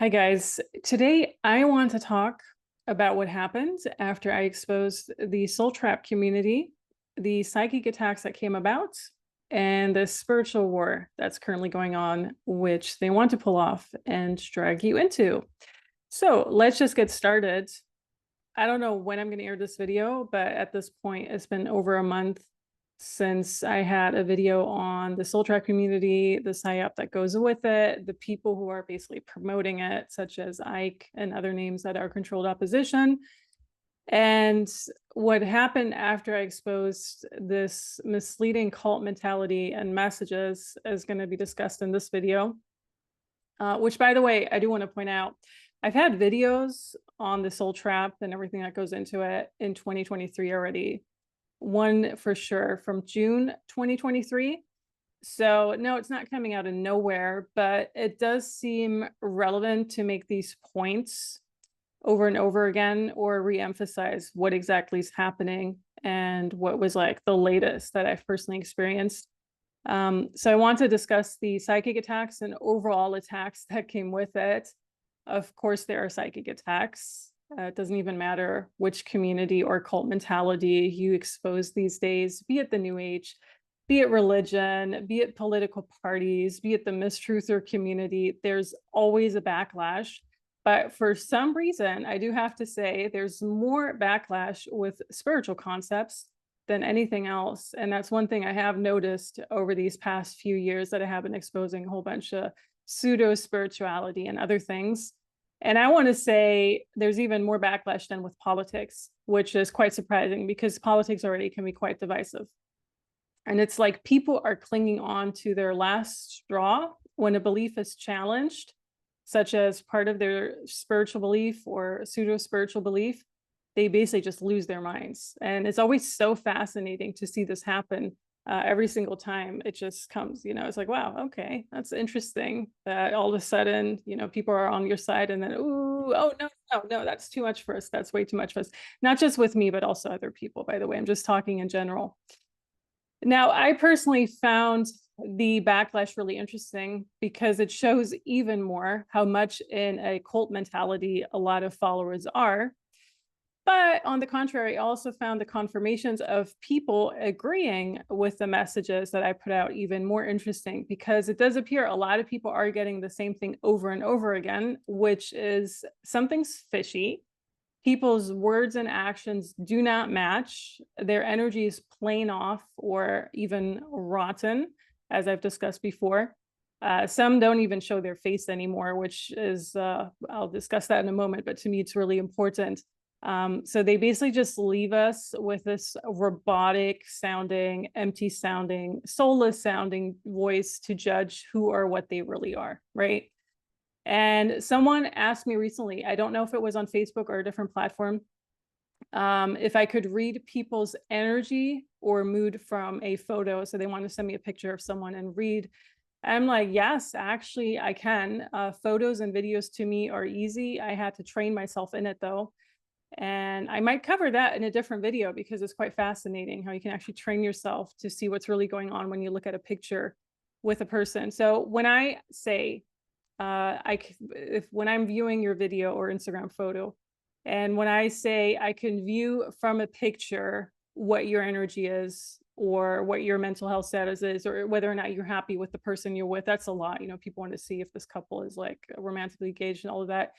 Hi guys. Today I want to talk about what happened after I exposed the soul trap community, the psychic attacks that came about, and the spiritual war that's currently going on, which they want to pull off and drag you into. So let's just get started. I don't know when I'm going to air this video, but at this point, it's been over a month since I had a video on the soul track community, the psyop that goes with it, the people who are basically promoting it, such as Ike and other names that are controlled opposition. And what happened after I exposed this misleading cult mentality and messages is going to be discussed in this video. Which, by the way, I do want to point out, I've had videos on the soul trap and everything that goes into it in 2023 already. One for sure from June 2023. So no, it's not coming out of nowhere, but it does seem relevant to make these points over and over again or re-emphasize what exactly is happening and what was like the latest that I've personally experienced. So I want to discuss the psychic attacks and overall attacks that came with it. Of course, there are psychic attacks. It doesn't even matter which community or cult mentality you expose these days, be it the New Age, be it religion, be it political parties, be it the mistruther community, there's always a backlash. But for some reason, I do have to say there's more backlash with spiritual concepts than anything else. And that's one thing I have noticed over these past few years that I have been exposing a whole bunch of pseudo spirituality and other things. And I want to say there's even more backlash than with politics, which is quite surprising because politics already can be quite divisive. And it's like people are clinging on to their last straw when a belief is challenged, such as part of their spiritual belief or pseudo spiritual belief. They basically just lose their minds. And it's always so fascinating to see this happen. Every single time it just comes, it's like, wow, okay, that's interesting that all of a sudden, people are on your side and then, ooh, oh, no, that's too much for us. That's way too much for us. Not just with me, but also other people, by the way. I'm just talking in general. Now, I personally found the backlash really interesting because it shows even more how much in a cult mentality a lot of followers are. But on the contrary, I also found the confirmations of people agreeing with the messages that I put out even more interesting because it does appear a lot of people are getting the same thing over and over again, which is something's fishy. People's words and actions do not match. Their energy is plain off or even rotten, as I've discussed before. Some don't even show their face anymore, which is, I'll discuss that in a moment, but to me, it's really important. So they basically just leave us with this robotic sounding, empty sounding, soulless sounding voice to judge who or what they really are, right? And someone asked me recently, I don't know if it was on Facebook or a different platform, if I could read people's energy or mood from a photo. So they want to send me a picture of someone and read. I'm like, yes, actually, I can. Photos and videos to me are easy. I had to train myself in it though. And I might cover that in a different video because it's quite fascinating how you can actually train yourself to see what's really going on when you look at a picture with a person. So when I say, when I'm viewing your video or Instagram photo, and when I say I can view from a picture what your energy is or what your mental health status is or whether or not you're happy with the person you're with, that's a lot. People want to see if this couple is like romantically engaged and all of that.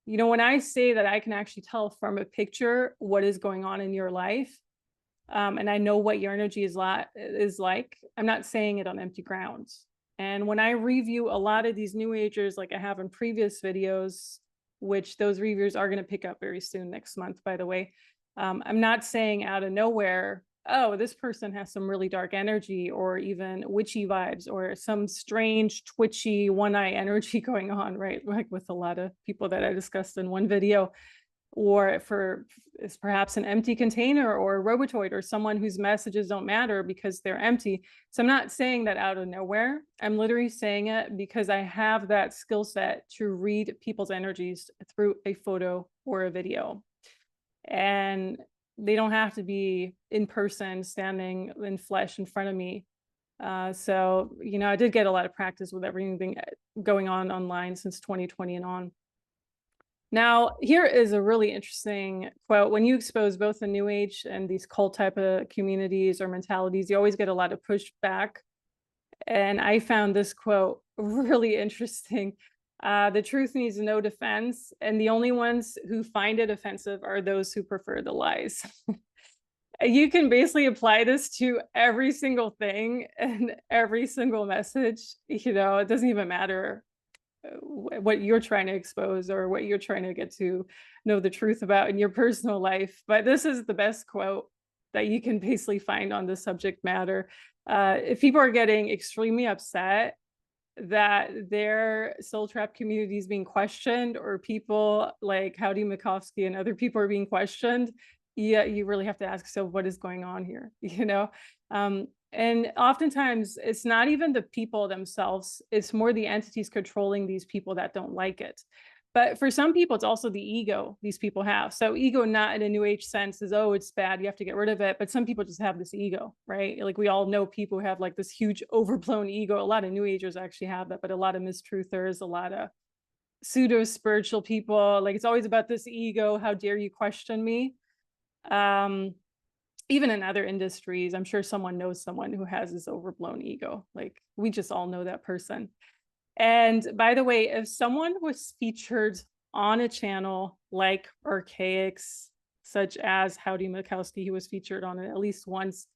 When I say that I can actually tell from a picture what is going on in your life, and I know what your energy is like, I'm not saying it on empty grounds. And when I review a lot of these new agers, like I have in previous videos, which those reviews are going to pick up very soon next month, by the way, I'm not saying out of nowhere, oh, this person has some really dark energy or even witchy vibes or some strange twitchy one-eye energy going on, right? Like with a lot of people that I discussed in one video, or for is perhaps an empty container or a robotoid or someone whose messages don't matter because they're empty. So I'm not saying that out of nowhere. I'm literally saying it because I have that skill set to read people's energies through a photo or a video. And they don't have to be in person, standing in flesh in front of me. So, I did get a lot of practice with everything going on online since 2020 and on. Now, here is a really interesting quote. When you expose both the New Age and these cult type of communities or mentalities, you always get a lot of pushback. And I found this quote really interesting. The truth needs no defense, and the only ones who find it offensive are those who prefer the lies. You can basically apply this to every single thing and every single message. It doesn't even matter what you're trying to expose or what you're trying to get to know the truth about in your personal life. But this is the best quote that you can basically find on this subject matter. If people are getting extremely upset that their soul trap community is being questioned, or people like Howdy Mikowski and other people are being questioned, yeah, you really have to ask yourself, what is going on here? And oftentimes it's not even the people themselves, it's more the entities controlling these people that don't like it. But for some people, it's also the ego these people have. So ego, not in a new age sense, is, oh, it's bad, you have to get rid of it. But some people just have this ego, right? Like we all know people who have like this huge overblown ego. A lot of new agers actually have that, but a lot of mistruthers, a lot of pseudo spiritual people, like it's always about this ego. How dare you question me? Even in other industries, I'm sure someone knows someone who has this overblown ego. Like we just all know that person. And by the way, if someone was featured on a channel like Archaics, such as Howdy Mikowski, who was featured on it at least once,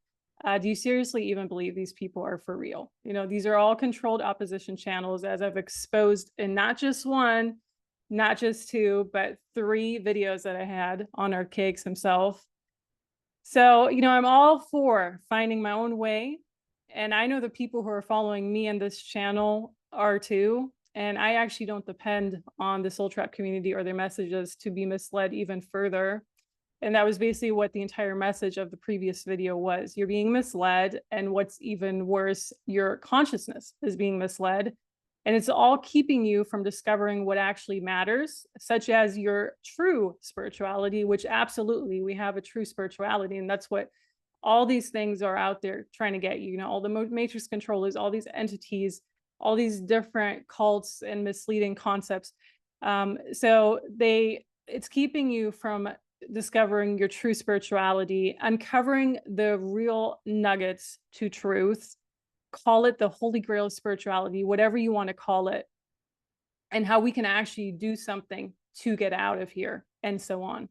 do you seriously even believe these people are for real? These are all controlled opposition channels, as I've exposed in not just one, not just two, but 3 videos that I had on Archaics himself. So, I'm all for finding my own way. And I know the people who are following me and this channel are too. And I actually don't depend on the soul trap community or their messages to be misled even further. And that was basically what the entire message of the previous video was. You're being misled. And what's even worse, your consciousness is being misled. And it's all keeping you from discovering what actually matters, such as your true spirituality, which absolutely we have a true spirituality. And that's what all these things are out there trying to get you, all the matrix controllers, all these entities, all these different cults and misleading concepts. So it's keeping you from discovering your true spirituality, uncovering the real nuggets to truth. Call it the holy grail of spirituality, whatever you want to call it, and how we can actually do something to get out of here, and so on.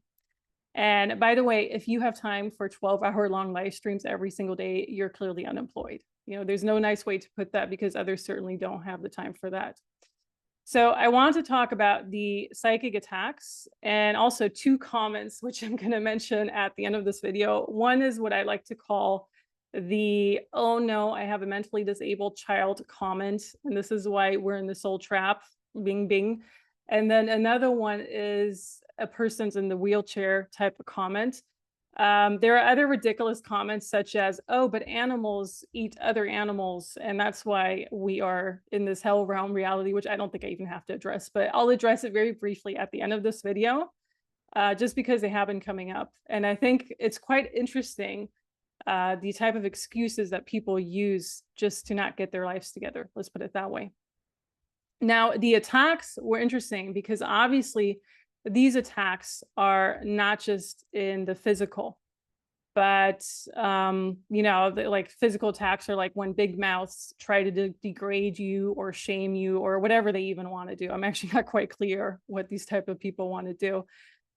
And by the way, if you have time for 12-hour-long live streams every single day, you're clearly unemployed. There's no nice way to put that, because others certainly don't have the time for that. So I want to talk about the psychic attacks, and also 2 comments, which I'm going to mention at the end of this video. One is what I like to call the, oh no, I have a mentally disabled child comment, and this is why we're in the soul trap, bing, bing. And then another one is a person's in the wheelchair type of comment. There are other ridiculous comments such as, oh, but animals eat other animals, and that's why we are in this hell realm reality, which I don't think I even have to address, but I'll address it very briefly at the end of this video, just because they have been coming up. And I think it's quite interesting, the type of excuses that people use just to not get their lives together. Let's put it that way. Now, the attacks were interesting because obviously these attacks are not just in the physical, but like physical attacks are like when big mouths try to degrade you or shame you or whatever they even want to do. I'm actually not quite clear what these type of people want to do.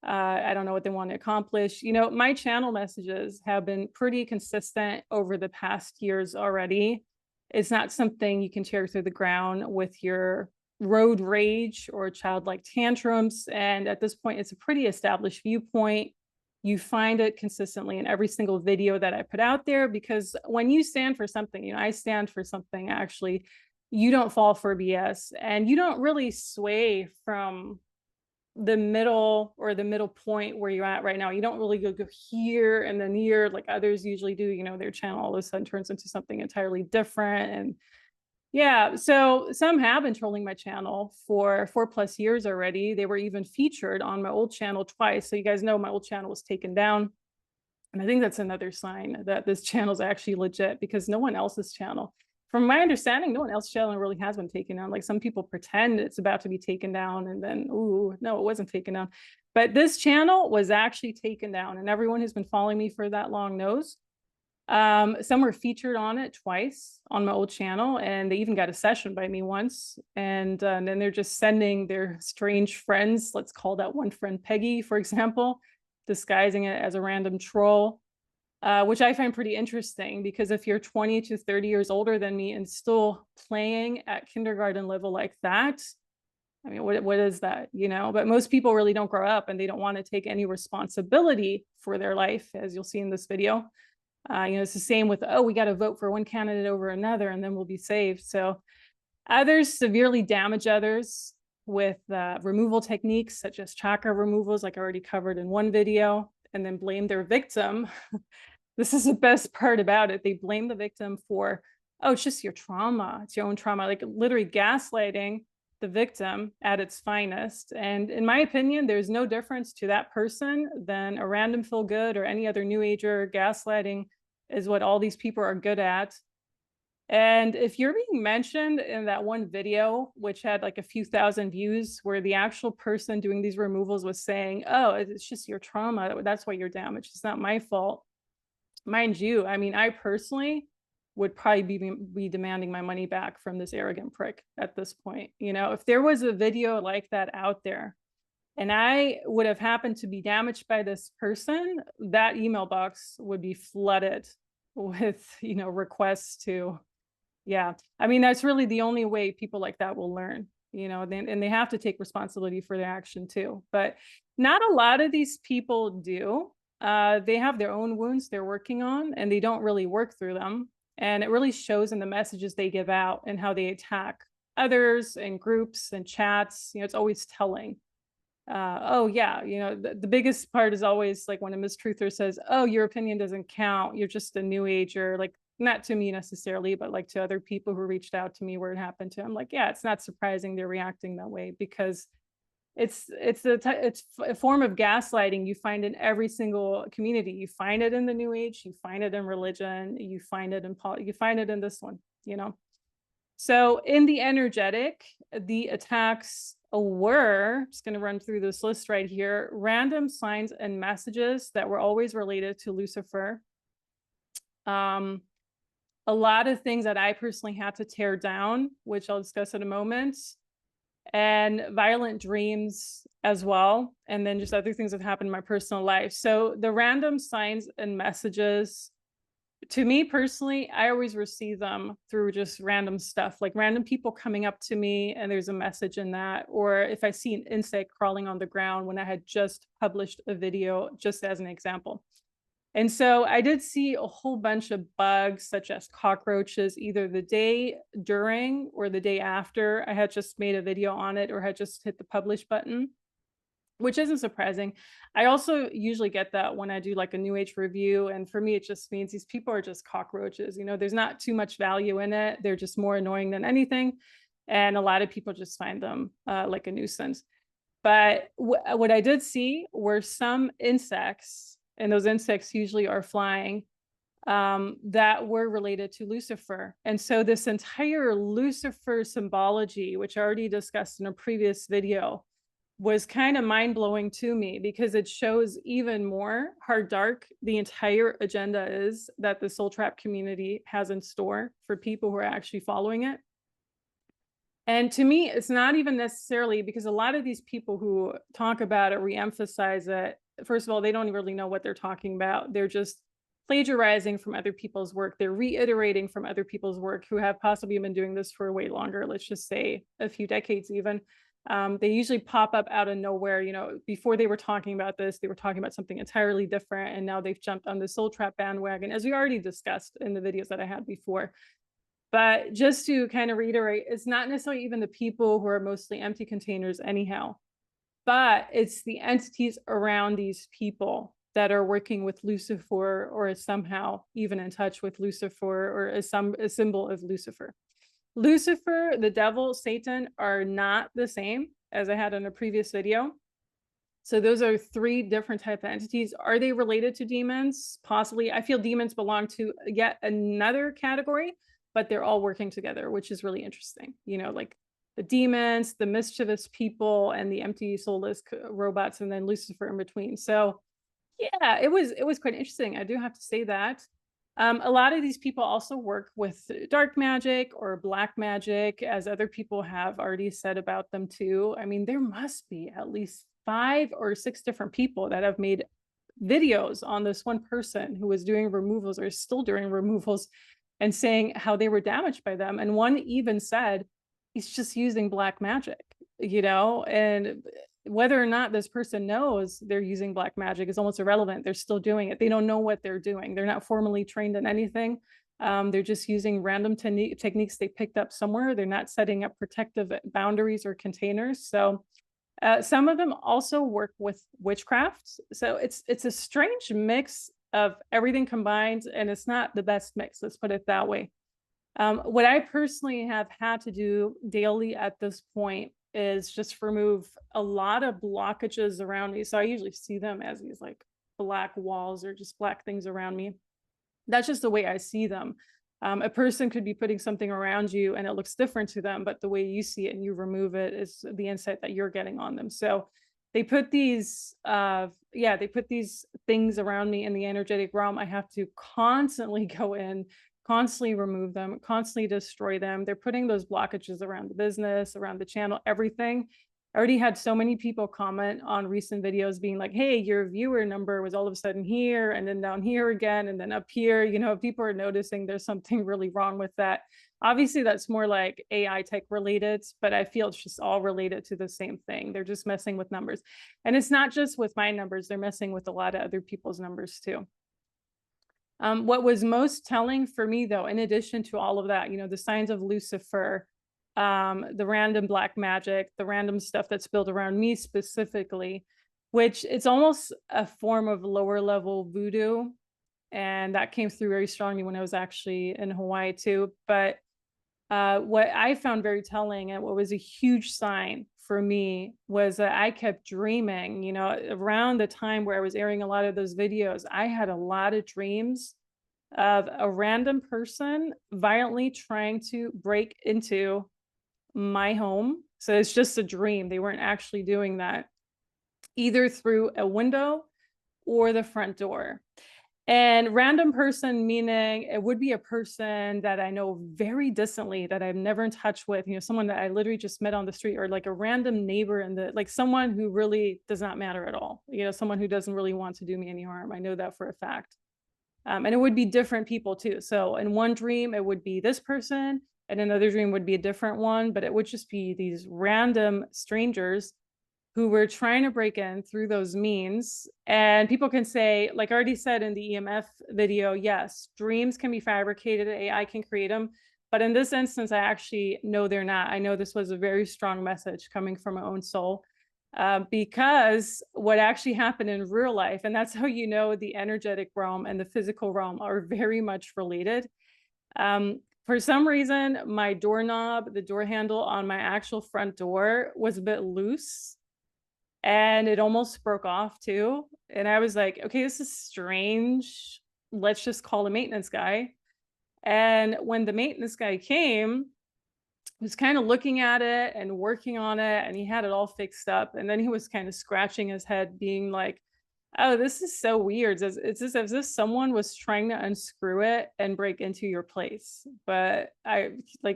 I don't know what they want to accomplish. My channel messages have been pretty consistent over the past years already. It's not something you can tear through the ground with your road rage or childlike tantrums. And at this point, it's a pretty established viewpoint. You find it consistently in every single video that I put out there, because when you stand for something, I stand for something, actually, you don't fall for BS, and you don't really sway from the middle or the middle point where you're at right now. You don't really go here and then here like others usually do. Their channel all of a sudden turns into something entirely different. And yeah, so some have been trolling my channel for 4+ years already. They were even featured on my old channel twice. So you guys know my old channel was taken down. And I think that's another sign that this channel is actually legit, because no one else's channel from my understanding, no one else channel really has been taken down. Like some people pretend it's about to be taken down and then, ooh, no, it wasn't taken down. But this channel was actually taken down, and everyone who's been following me for that long knows. Some were featured on it twice on my old channel, and they even got a session by me once. And then they're just sending their strange friends. Let's call that one friend Peggy, for example, disguising it as a random troll. Which I find pretty interesting, because if you're 20 to 30 years older than me and still playing at kindergarten level like that, I mean, what is that, you know? But most people really don't grow up, and they don't want to take any responsibility for their life, as you'll see in this video. You know, it's the same with, oh, we got to vote for one candidate over another and then we'll be saved. So others severely damage others with removal techniques such as chakra removals, like I already covered in one video, and then blame their victim. This is the best part about it. They blame the victim for, oh, it's just your trauma. It's your own trauma, like literally gaslighting the victim at its finest. And in my opinion, there's no difference to that person than a random feel good or any other new ager. Gaslighting is what all these people are good at. And if you're being mentioned in that one video, which had like a few thousand views, where the actual person doing these removals was saying, oh, it's just your trauma, that's why you're damaged, it's not my fault. Mind you, I mean, I personally would probably be demanding my money back from this arrogant prick at this point. You know, if there was a video like that out there and I would have happened to be damaged by this person, that email box would be flooded with, you know, requests to, yeah. I mean, that's really the only way people like that will learn, you know, and they have to take responsibility for their action too. But not a lot of these people do. They have their own wounds they're working on, and they don't really work through them. And it really shows in the messages they give out and how they attack others and groups and chats. You know, it's always telling. Oh yeah, you know, the biggest part is always like when a mistruther says, oh, your opinion doesn't count, you're just a new ager. Like, not to me necessarily, but like to other people who reached out to me where it happened to. I'm like, yeah, it's not surprising they're reacting that way, because it's a form of gaslighting you find in every single community. You find it in the new age, you find it in religion, you find it in you find it in this one, you know. So in the energetic, the attacks were, just going to run through this list right here, random signs and messages that were always related to Lucifer. A lot of things that I personally had to tear down, which I'll discuss in a moment, and violent dreams as well, and then just other things that happened in my personal life. So the random signs and messages, to me personally, I always receive them through just random stuff, like random people coming up to me and there's a message in that, or if I see an insect crawling on the ground when I had just published a video, just as an example. And so I did see a whole bunch of bugs, such as cockroaches, either the day during or the day after I had just made a video on it or had just hit the publish button, which isn't surprising. I also usually get that when I do like a new age review. And for me, it just means these people are just cockroaches. You know, there's not too much value in it. They're just more annoying than anything. And a lot of people just find them like a nuisance. But what I did see were some insects, and those insects usually are flying, that were related to Lucifer. And so this entire Lucifer symbology, which I already discussed in a previous video, was kind of mind-blowing to me, because it shows even more how dark the entire agenda is that the soul trap community has in store for people who are actually following it. And to me, it's not even necessarily, because a lot of these people who talk about it, reemphasize it, first of all, they don't really know what they're talking about. They're just plagiarizing from other people's work. They're reiterating from other people's work who have possibly been doing this for way longer, let's just say a few decades even. They usually pop up out of nowhere. You know, before they were talking about this, they were talking about something entirely different, and now they've jumped on the soul trap bandwagon, as we already discussed in the videos that I had before. But just to kind of reiterate, it's not necessarily even the people who are mostly empty containers anyhow, but it's the entities around these people that are working with Lucifer, or is somehow even in touch with Lucifer, or is a symbol of Lucifer. Lucifer, the devil, Satan are not the same, as I had in a previous video. So those are three different type of entities. Are they related to demons? Possibly. I feel demons belong to yet another category, but they're all working together, which is really interesting. You know, like the demons, the mischievous people, and the empty soulless robots, and then Lucifer in between. So yeah, it was quite interesting. I do have to say that. A lot of these people also work with dark magic or black magic, as other people have already said about them too. I mean, there must be at least 5 or 6 different people that have made videos on this one person who was doing removals or is still doing removals and saying how they were damaged by them. And one even said he's just using black magic, you know, and whether or not this person knows they're using black magic is almost irrelevant. They're still doing it. They don't know what they're doing. They're not formally trained in anything. They're just using random techniques they picked up somewhere. They're not setting up protective boundaries or containers. So some of them also work with witchcraft. So it's a strange mix of everything combined, and it's not the best mix. Let's put it that way. What I personally have had to do daily at this point is just remove a lot of blockages around me. So I usually see them as these like black walls or just black things around me. That's just the way I see them. A person could be putting something around you and it looks different to them, but the way you see it and you remove it is the insight that you're getting on them. So they put these they put these things around me in the energetic realm. I have to constantly go in, constantly remove them, constantly destroy them. They're putting those blockages around the business, around the channel, everything. I already had so many people comment on recent videos being like, hey, your viewer number was all of a sudden here and then down here again and then up here. You know, people are noticing there's something really wrong with that. Obviously, that's more like AI tech related, but I feel it's just all related to the same thing. They're just messing with numbers. And it's not just with my numbers, they're messing with a lot of other people's numbers too. What was most telling for me, though, in addition to all of that, you know, the signs of Lucifer, the random black magic, the random stuff that's built around me specifically, which it's almost a form of lower level voodoo. And that came through very strongly when I was actually in Hawaii too. But what I found very telling and what was a huge sign for me was that I kept dreaming, you know, around the time where I was airing a lot of those videos, I had a lot of dreams of a random person violently trying to break into my home. So it's just a dream. They weren't actually doing that, either through a window or the front door. And random person meaning it would be a person that I know very distantly, that I'm never in touch with, you know, someone that I literally just met on the street, or like a random neighbor in the, like someone who really does not matter at all, you know, someone who doesn't really want to do me any harm. I know that for a fact. And it would be different people too. So in one dream, it would be this person, and another dream would be a different one, but it would just be these random strangers who were trying to break in through those means. And people can say, like I already said in the EMF video, yes, dreams can be fabricated, AI can create them. But in this instance, I actually know they're not. I know this was a very strong message coming from my own soul, because what actually happened in real life, and that's how you know the energetic realm and the physical realm are very much related. For some reason, my doorknob, the door handle on my actual front door was a bit loose, and it almost broke off too. And I was like, okay, this is strange. Let's just call a maintenance guy. And when the maintenance guy came, he was kind of looking at it and working on it, and he had it all fixed up. And then he was kind of scratching his head, being like, oh, this is so weird. It's as if someone was trying to unscrew it and break into your place. But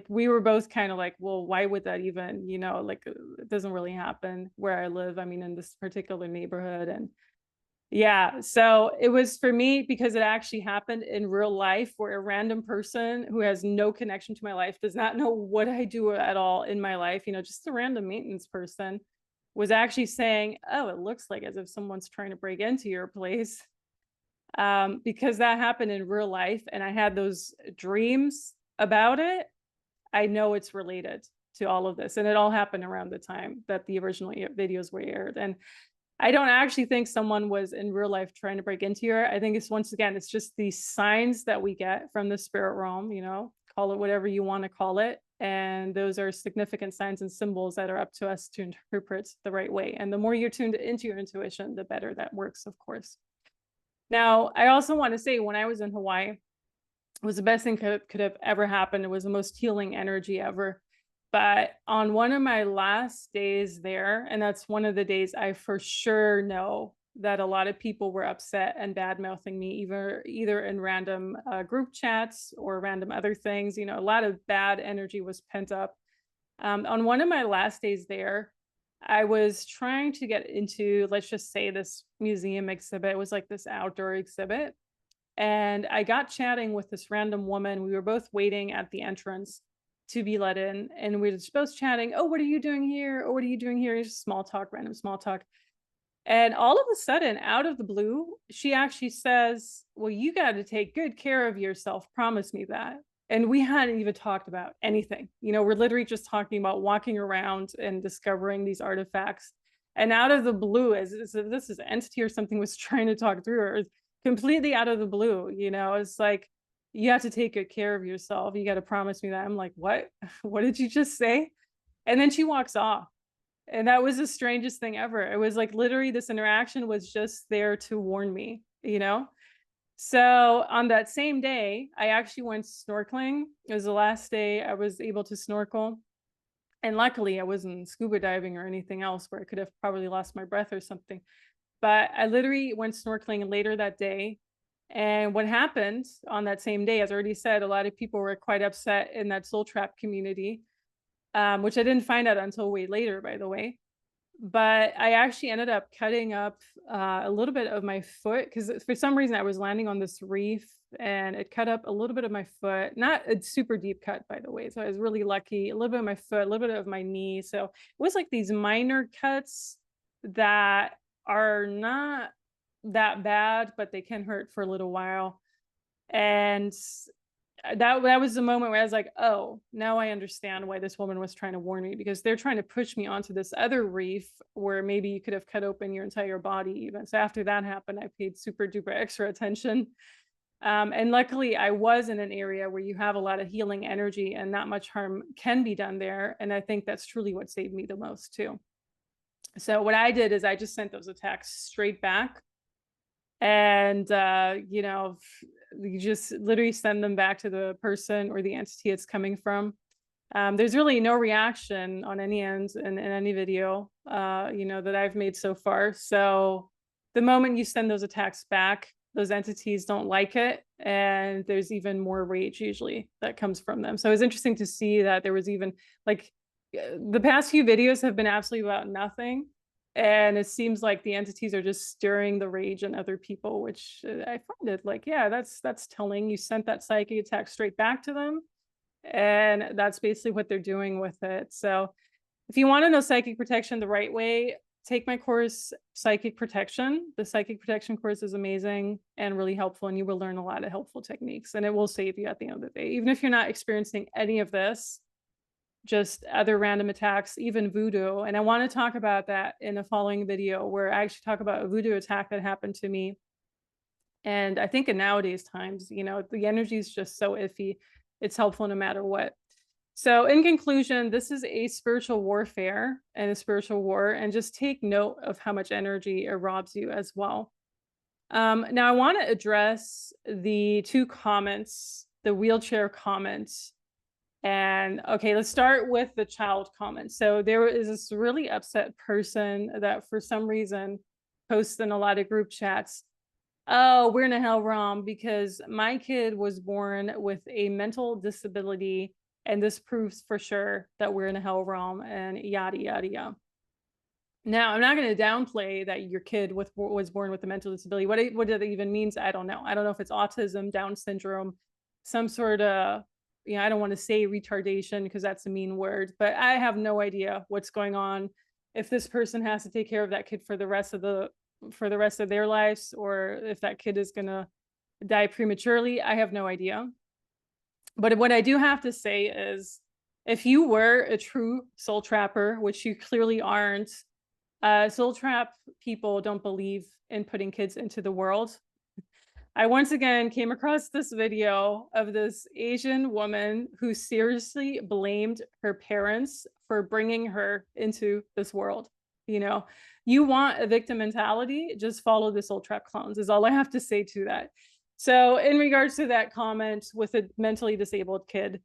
we were both kind of like, well, why would that even, you know, like it doesn't really happen where I live. I mean, in this particular neighborhood. And yeah, so it was for me because it actually happened in real life, where a random person who has no connection to my life, does not know what I do at all in my life, you know, just a random maintenance person, was actually saying, oh, it looks like as if someone's trying to break into your place. Because that happened in real life and I had those dreams about it. I know it's related to all of this. And it all happened around the time that the original videos were aired. And I don't actually think someone was in real life trying to break into here. I think it's, once again, it's just these signs that we get from the spirit realm, you know, call it whatever you want to call it. And those are significant signs and symbols that are up to us to interpret the right way. And the more you're tuned into your intuition, the better that works, of course. Now, I also want to say, when I was in Hawaii, It was the best thing could have ever happened. It was the most healing energy ever. But on one of my last days there, and that's one of the days I for sure know that a lot of people were upset and bad mouthing me, either in random group chats or random other things. You know, a lot of bad energy was pent up. On one of my last days there, I was trying to get into, let's just say, this museum exhibit. It was like this outdoor exhibit. And I got chatting with this random woman. We were both waiting at the entrance to be let in. And we were just both chatting. Oh, what are you doing here? Oh, what are you doing here? Just small talk, random small talk. And all of a sudden, out of the blue, she actually says, well, you got to take good care of yourself. Promise me that. And we hadn't even talked about anything. You know, we're literally just talking about walking around and discovering these artifacts. And out of the blue, as this is entity or something was trying to talk through her, completely out of the blue, you know, it's like, you have to take good care of yourself. You got to promise me that. I'm like, what? What did you just say? And then she walks off. And that was the strangest thing ever. It was like literally this interaction was just there to warn me, you know? So on that same day, I actually went snorkeling. It was the last day I was able to snorkel. And luckily, I wasn't scuba diving or anything else where I could have probably lost my breath or something. But I literally went snorkeling later that day. And what happened on that same day, as I already said, a lot of people were quite upset in that soul trap community, which I didn't find out until way later, by the way. But I actually ended up cutting up a little bit of my foot because for some reason I was landing on this reef and it cut up a little bit of my foot. Not a super deep cut, by the way. So I was really lucky. A little bit of my foot, a little bit of my knee. So it was like these minor cuts that are not that bad, but they can hurt for a little while. And that was the moment where I was like, oh, now I understand why this woman was trying to warn me, because they're trying to push me onto this other reef where maybe you could have cut open your entire body even. So after that happened, I paid super duper extra attention. And luckily I was in an area where you have a lot of healing energy and not much harm can be done there. And I think that's truly what saved me the most too. So what I did is I just sent those attacks straight back. And you know, you just literally send them back to the person or the entity it's coming from. There's really no reaction on any end in any video, you know, that I've made so far. So the moment you send those attacks back, those entities don't like it, and there's even more rage usually that comes from them. So it was interesting to see that there was even like the past few videos have been absolutely about nothing. And it seems like the entities are just stirring the rage in other people, which I find it like, yeah, that's telling. You sent that psychic attack straight back to them. And that's basically what they're doing with it. So if you want to know psychic protection the right way, take my course, Psychic Protection. The Psychic Protection course is amazing and really helpful, and you will learn a lot of helpful techniques, and it will save you at the end of the day. Even if you're not experiencing any of this, just other random attacks, even voodoo. And I want to talk about that in a following video where I actually talk about a voodoo attack that happened to me. And I think in nowadays times, you know, the energy is just so iffy. It's helpful no matter what. So in conclusion, this is a spiritual warfare and a spiritual war, and just take note of how much energy it robs you as well. Now I want to address the two comments, the wheelchair comments. And okay, let's start with the child comment. So there is this really upset person that for some reason posts in a lot of group chats, oh, we're in a hell realm because my kid was born with a mental disability, and this proves for sure that we're in a hell realm, and yada, yada, yada. Now, I'm not going to downplay that your kid was born with a mental disability. What that even means, I don't know. I don't know if it's autism, Down syndrome, some sort of, you know, I don't want to say retardation because that's a mean word, but I have no idea what's going on. If this person has to take care of that kid for the rest of their lives, or if that kid is going to die prematurely, I have no idea. But what I do have to say is, if you were a true soul trapper, which you clearly aren't, soul trap people don't believe in putting kids into the world. I once again came across this video of this Asian woman who seriously blamed her parents for bringing her into this world. You know, you want a victim mentality, just follow the soul trap clones is all I have to say to that. So in regards to that comment with a mentally disabled kid,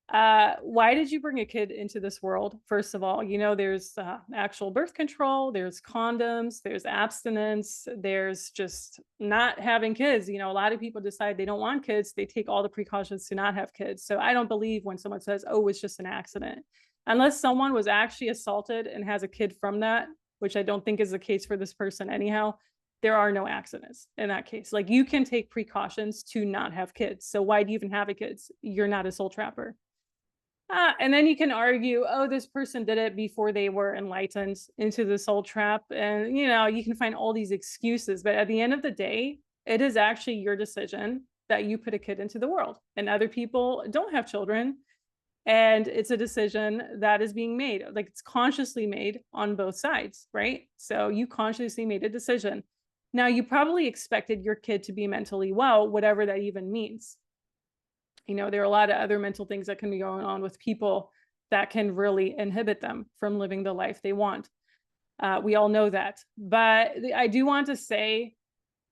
why did you bring a kid into this world? First of all, there's actual birth control, there's condoms, there's abstinence, there's just not having kids. A lot of people decide they don't want kids, they take all the precautions to not have kids. So I don't believe when someone says, oh, it's just an accident, unless someone was actually assaulted and has a kid from that, which I don't think is the case for this person anyhow. There are no accidents in that case. Like, you can take precautions to not have kids. So why do you even have a kids? You're not a soul trapper. And then you can argue, oh, this person did it before they were enlightened into the soul trap. And, you can find all these excuses. But at the end of the day, it is actually your decision that you put a kid into the world. And other people don't have children. And it's a decision that is being made. Like, it's consciously made on both sides, right? So you consciously made a decision. Now, you probably expected your kid to be mentally well, whatever that even means. There are a lot of other mental things that can be going on with people that can really inhibit them from living the life they want. We all know that. But I do want to say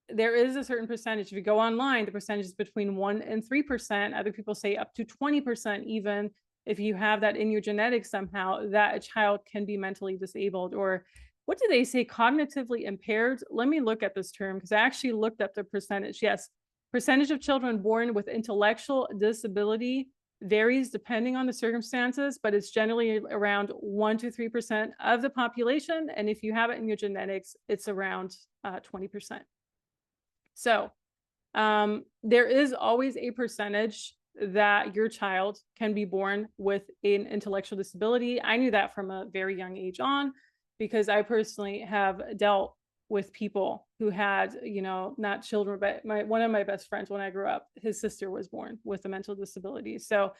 there is a certain percentage. If you go online, the percentage is between 1% and 3%. Other people say up to 20%, even if you have that in your genetics somehow, that a child can be mentally disabled, or what do they say, cognitively impaired? Let me look at this term, because I actually looked up the percentage. Yes, percentage of children born with intellectual disability varies depending on the circumstances, but it's generally around 1% to 3% of the population. And if you have it in your genetics, it's around 20%. So there is always a percentage that your child can be born with an intellectual disability. I knew that from a very young age on, because I personally have dealt with people who had, not children, but one of my best friends when I grew up, his sister was born with a mental disability. So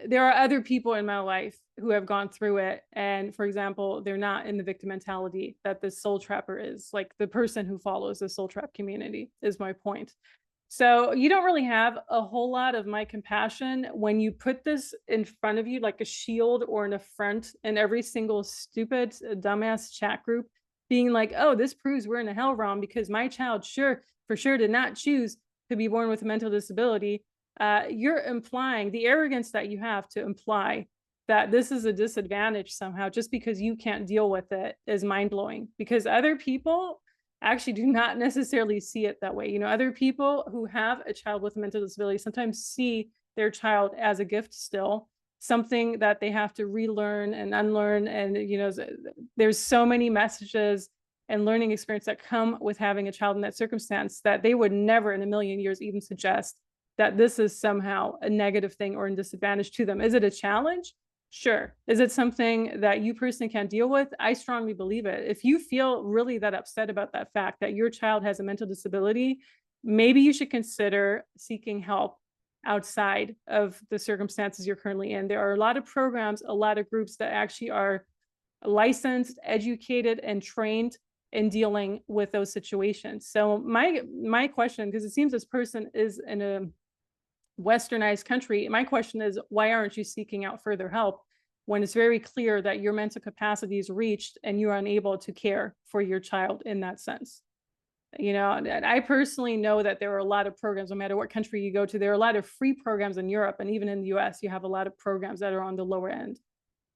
there are other people in my life who have gone through it. And for example, they're not in the victim mentality that the soul trapper is, like the person who follows the soul trap community is my point. So you don't really have a whole lot of my compassion when you put this in front of you like a shield or an affront in every single stupid, dumbass chat group, being like, oh, this proves we're in a hell realm because my child for sure did not choose to be born with a mental disability. You're implying the arrogance that you have to imply that this is a disadvantage somehow just because you can't deal with it is mind-blowing, because other people actually do not necessarily see it that way. Other people who have a child with a mental disability sometimes see their child as a gift still, something that they have to relearn and unlearn. And, there's so many messages and learning experience that come with having a child in that circumstance that they would never in a million years even suggest that this is somehow a negative thing or a disadvantage to them. Is it a challenge? Sure. Is it something that you personally can't deal with? I strongly believe it. If you feel really that upset about that fact that your child has a mental disability, maybe you should consider seeking help outside of the circumstances you're currently in. There are a lot of programs, a lot of groups that actually are licensed, educated, and trained in dealing with those situations. So my question, because it seems this person is in a westernized country, my question is, why aren't you seeking out further help when it's very clear that your mental capacity is reached and you're unable to care for your child in that sense? I personally know that there are a lot of programs, no matter what country you go to. There are a lot of free programs in Europe, and even in the US, you have a lot of programs that are on the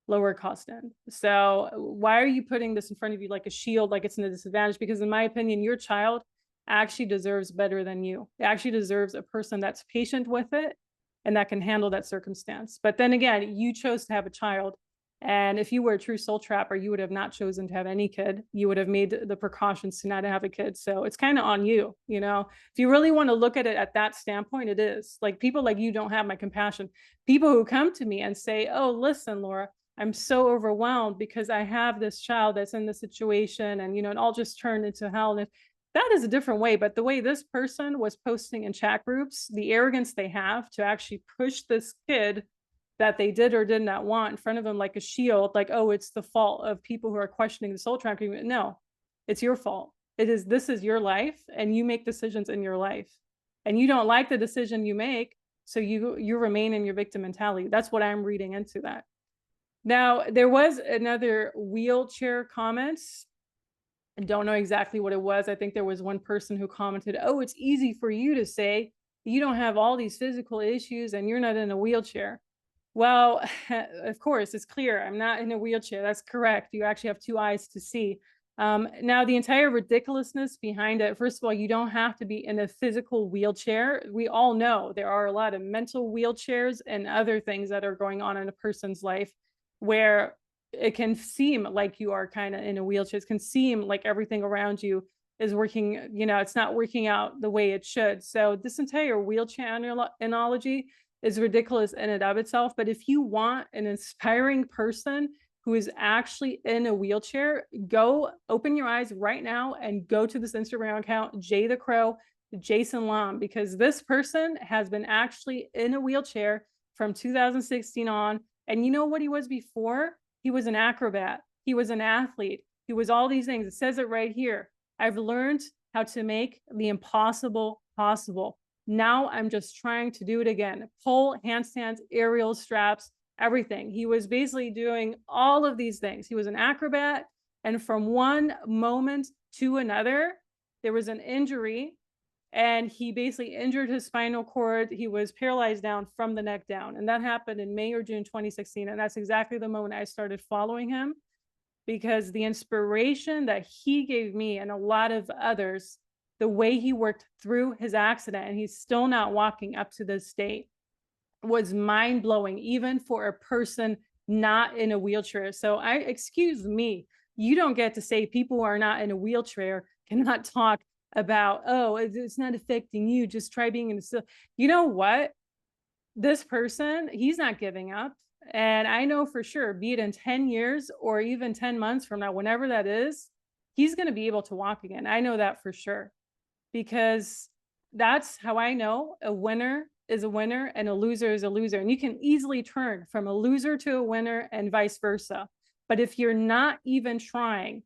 lower cost end. So why are you putting this in front of you like a shield, like it's a disadvantage? Because in my opinion, your child actually deserves better than you. It actually deserves a person that's patient with it and that can handle that circumstance. But then again, you chose to have a child. And if you were a true soul trapper, you would have not chosen to have any kid. You would have made the precautions to not have a kid. So it's kind of on you, If you really want to look at it at that standpoint, it is. Like, people like you don't have my compassion. People who come to me and say, oh, listen, Laura, I'm so overwhelmed because I have this child that's in this situation, and it all just turned into hell. And that is a different way. But the way this person was posting in chat groups, the arrogance they have to actually push this kid that they did or did not want in front of them like a shield, like, oh, it's the fault of people who are questioning the soul tracking. No, it's your fault. This is your life, and you make decisions in your life, and you don't like the decision you make, so you remain in your victim mentality. That's what I'm reading into that. Now, there was another wheelchair comment. I don't know exactly what it was. I think there was one person who commented, oh, it's easy for you to say you don't have all these physical issues and you're not in a wheelchair. Well, of course, it's clear I'm not in a wheelchair. That's correct. You actually have two eyes to see. Now, the entire ridiculousness behind it, first of all, you don't have to be in a physical wheelchair. We all know there are a lot of mental wheelchairs and other things that are going on in a person's life where it can seem like you are kind of in a wheelchair. It can seem like everything around you is working, it's not working out the way it should. So this entire wheelchair analogy is ridiculous in and of itself. But if you want an inspiring person who is actually in a wheelchair, go open your eyes right now and go to this Instagram account, Jay the Crow, Jason Lam, because this person has been actually in a wheelchair from 2016 on. And you know what he was before? He was an acrobat. He was an athlete. He was all these things. It says it right here. I've learned how to make the impossible possible. Now I'm just trying to do it again. Pull, handstands, aerial straps, everything. He was basically doing all of these things. He was an acrobat. And from one moment to another, there was an injury and he basically injured his spinal cord. He was paralyzed down from the neck down. And that happened in May or June 2016. And that's exactly the moment I started following him, because the inspiration that he gave me and a lot of others, the way he worked through his accident, and he's still not walking up to this date, was mind-blowing, even for a person not in a wheelchair. So excuse me, you don't get to say people who are not in a wheelchair cannot talk about, oh, it's not affecting you, just try being in the, you know what? This person, he's not giving up. And I know for sure, be it in 10 years or even 10 months from now, whenever that is, he's going to be able to walk again. I know that for sure, because that's how I know a winner is a winner and a loser is a loser. And you can easily turn from a loser to a winner and vice versa. But if you're not even trying,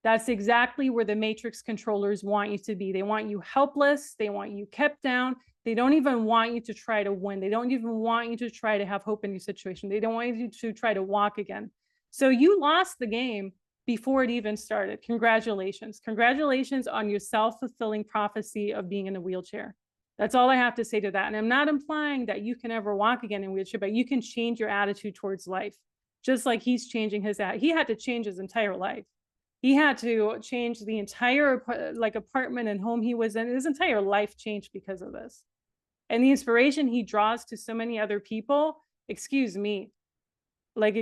that's exactly where the matrix controllers want you to be. They want you helpless. They want you kept down. They don't even want you to try to win. They don't even want you to try to have hope in your situation. They don't want you to try to walk again. So you lost the game before it even started. Congratulations. Congratulations on your self-fulfilling prophecy of being in a wheelchair. That's all I have to say to that. And I'm not implying that you can ever walk again in a wheelchair, but you can change your attitude towards life, just like he's changing his attitude. He had to change his entire life. He had to change the entire apartment and home he was in. His entire life changed because of this. And the inspiration he draws to so many other people, excuse me, that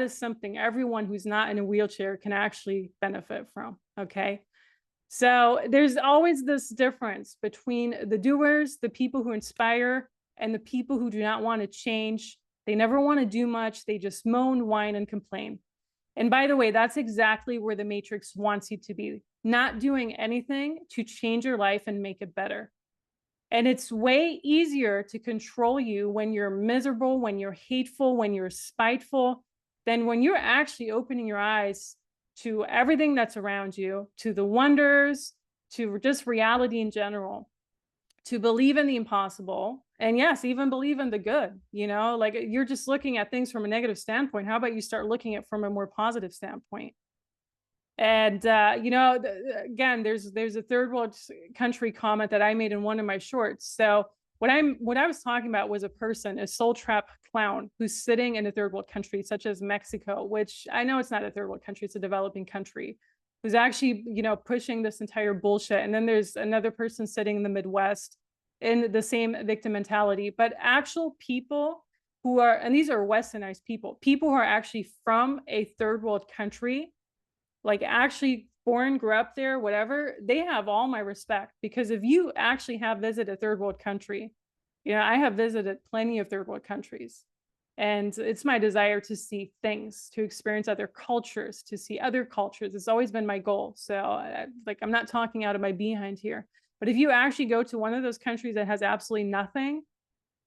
is something everyone who's not in a wheelchair can actually benefit from, okay? So there's always this difference between the doers, the people who inspire, and the people who do not want to change. They never want to do much. They just moan, whine, and complain. And by the way, that's exactly where the Matrix wants you to be, not doing anything to change your life and make it better. And it's way easier to control you when you're miserable, when you're hateful, when you're spiteful, than when you're actually opening your eyes to everything that's around you, to the wonders, to just reality in general, to believe in the impossible. And yes, even believe in the good, like you're just looking at things from a negative standpoint. How about you start looking at it from a more positive standpoint? And, again, there's a third world country comment that I made in one of my shorts. So what I was talking about was a soul trap clown who's sitting in a third world country, such as Mexico, which I know it's not a third world country, it's a developing country, who's actually, pushing this entire bullshit. And then there's another person sitting in the Midwest in the same victim mentality, but actual people who are, and these are westernized people who are actually from a third world country, like actually born, grew up there, whatever, they have all my respect. Because if you actually have visited a third world country, I have visited plenty of third world countries. And it's my desire to see things, to experience other cultures, to see other cultures. It's always been my goal. So I'm not talking out of my behind here. But if you actually go to one of those countries that has absolutely nothing,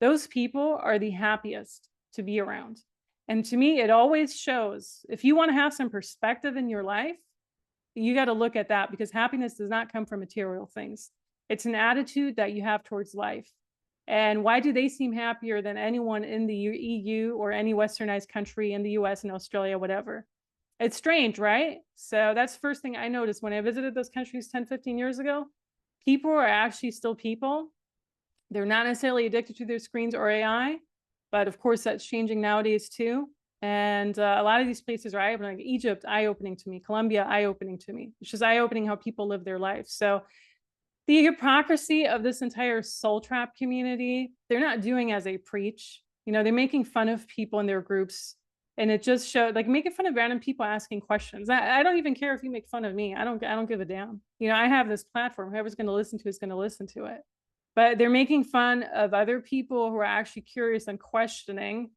those people are the happiest to be around. And to me, it always shows, if you want to have some perspective in your life, you got to look at that, because happiness does not come from material things. It's an attitude that you have towards life. And why do they seem happier than anyone in the EU or any westernized country in the US and Australia, whatever? It's strange, right? So that's the first thing I noticed when I visited those countries 10, 15 years ago. People are actually still people. They're not necessarily addicted to their screens or AI, but of course that's changing nowadays too. And a lot of these places are eye-opening, like Egypt, eye-opening to me, Colombia, eye-opening to me. It's just eye-opening how people live their life. So the hypocrisy of this entire soul trap community, they're not doing as they preach. You know, they're making fun of people in their groups. And it just showed, like, making fun of random people asking questions. I don't even care if you make fun of me. I don't give a damn. You know, I have this platform. Whoever's going to listen to it is going to listen to it. But they're making fun of other people who are actually curious and questioning.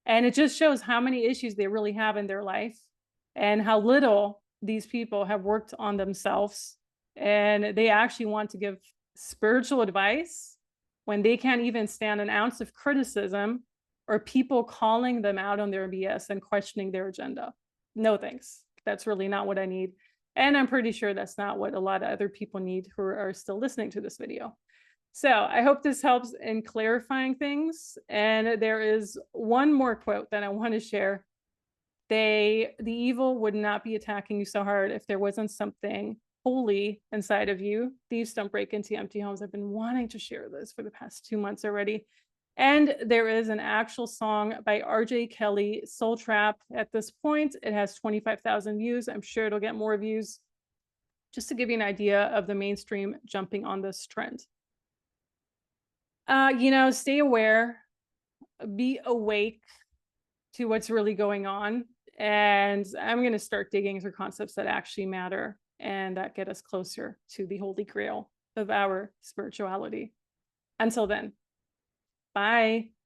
And it just shows how many issues they really have in their life and how little these people have worked on themselves. And they actually want to give spiritual advice when they can't even stand an ounce of criticism or people calling them out on their BS and questioning their agenda. No thanks. That's really not what I need. And I'm pretty sure that's not what a lot of other people need who are still listening to this video. So I hope this helps in clarifying things. And there is one more quote that I want to share. The evil would not be attacking you so hard if there wasn't something holy inside of you. Thieves don't break into empty homes. I've been wanting to share this for the past 2 months already. And there is an actual song by RJ Kelly, Soul Trap. At this point, it has 25,000 views. I'm sure it'll get more views. Just to give you an idea of the mainstream jumping on this trend. You know, stay aware, be awake to what's really going on. And I'm going to start digging through concepts that actually matter and that get us closer to the holy grail of our spirituality. Until then, bye.